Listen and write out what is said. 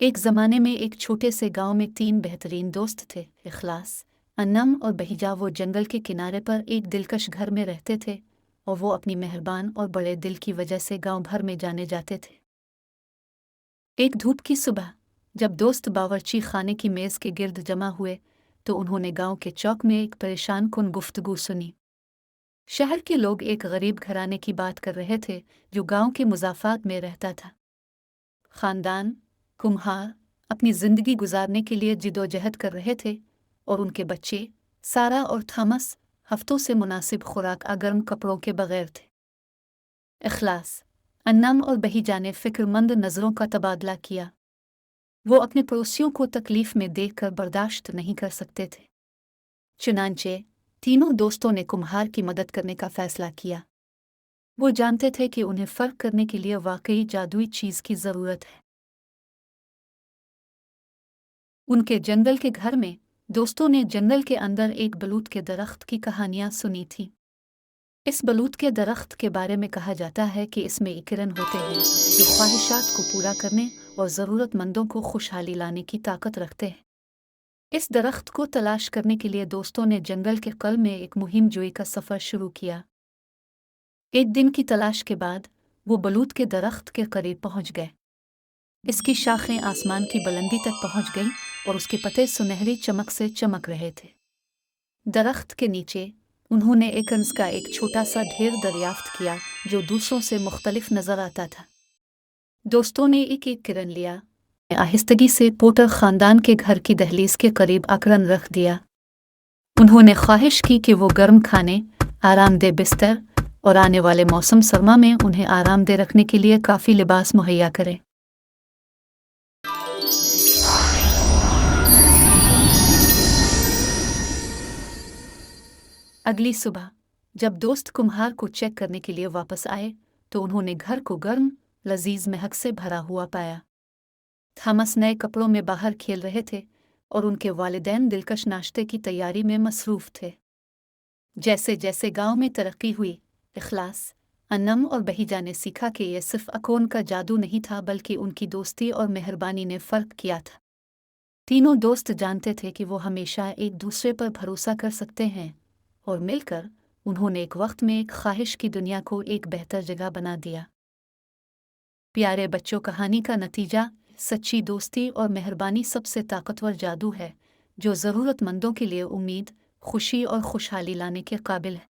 एक ज़माने में एक छोटे से गांव में तीन बेहतरीन दोस्त थे। इखलास, अन्नम और बहिजा। वो जंगल के किनारे पर एक दिलकश घर में रहते थे और वो अपनी मेहरबान और बड़े दिल की वजह से गांव भर में जाने जाते थे। एक धूप की सुबह जब दोस्त बावर्ची खाने की मेज़ के गिर्द जमा हुए तो उन्होंने गांव के चौक में एक परेशान कुन गुफ्तगू सुनी। शहर के लोग एक गरीब घराने की बात कर रहे थे जो गांव के मुज़ाफ़ात में रहता था। खानदान कुम्हार अपनी जिंदगी गुजारने के लिए जिदोजहद कर रहे थे और उनके बच्चे सारा और थॉमस हफ्तों से मुनासिब खुराक गर्म कपड़ों के बगैर थे। इखलास, अन्नम और बहीजा ने फिक्रमंद नज़रों का तबादला किया। वो अपने पड़ोसियों को तकलीफ में देखकर बर्दाश्त नहीं कर सकते थे। चुनांचे तीनों दोस्तों ने कुम्हार की मदद करने का फैसला किया। वो जानते थे कि उन्हें फ़र्क करने के लिए वाकई जादुई चीज़ की ज़रूरत है। उनके जंगल के घर में दोस्तों ने जंगल के अंदर एक बलूत के दरख्त की कहानियां सुनी थी। इस बलूत के दरख्त के बारे में कहा जाता है कि इसमें किरण होते हैं जो ख्वाहिशात को पूरा करने और ज़रूरतमंदों को खुशहाली लाने की ताकत रखते हैं। इस दरख्त को तलाश करने के लिए दोस्तों ने जंगल के कल में एक मुहिम जोई का सफ़र शुरू किया। एक दिन की तलाश के बाद वो बलूत के दरख्त के करीब पहुंच गए। इसकी शाखें आसमान की बुलंदी तक पहुंच गईं और उसके पत्ते सुनहरी चमक से चमक रहे थे। दरख्त के नीचे उन्होंने एक कंस का एक छोटा सा ढेर दरियाफ्त किया जो दूसरों से मुख्तलिफ नजर आता था। दोस्तों ने एक एक किरण लिया, आहिस्तगी से पोटर खानदान के घर की दहलीज के करीब आकलन रख दिया। उन्होंने ख्वाहिश की कि वो गर्म खाने, आरामदेह बिस्तर और आने वाले मौसम सरमा में उन्हें आरामदेह रखने के लिए काफ़ी लिबास मुहैया करें। अगली सुबह जब दोस्त कुम्हार को चेक करने के लिए वापस आए तो उन्होंने घर को गर्म लजीज महक से भरा हुआ पाया। थॉमस नए कपड़ों में बाहर खेल रहे थे और उनके वालिदैन दिलकश नाश्ते की तैयारी में मसरूफ थे। जैसे जैसे गांव में तरक्की हुई, इखलास, अन्नम और बहीजा ने सीखा कि यह सिर्फ अकोन का जादू नहीं था बल्कि उनकी दोस्ती और मेहरबानी ने फ़र्क किया था। तीनों दोस्त जानते थे कि वो हमेशा एक दूसरे पर भरोसा कर सकते हैं और मिलकर उन्होंने एक वक्त में एक ख्वाहिश की दुनिया को एक बेहतर जगह बना दिया। प्यारे बच्चों, कहानी का नतीजा सच्ची दोस्ती और मेहरबानी सबसे ताकतवर जादू है जो ज़रूरतमंदों के लिए उम्मीद, खुशी और खुशहाली लाने के काबिल है।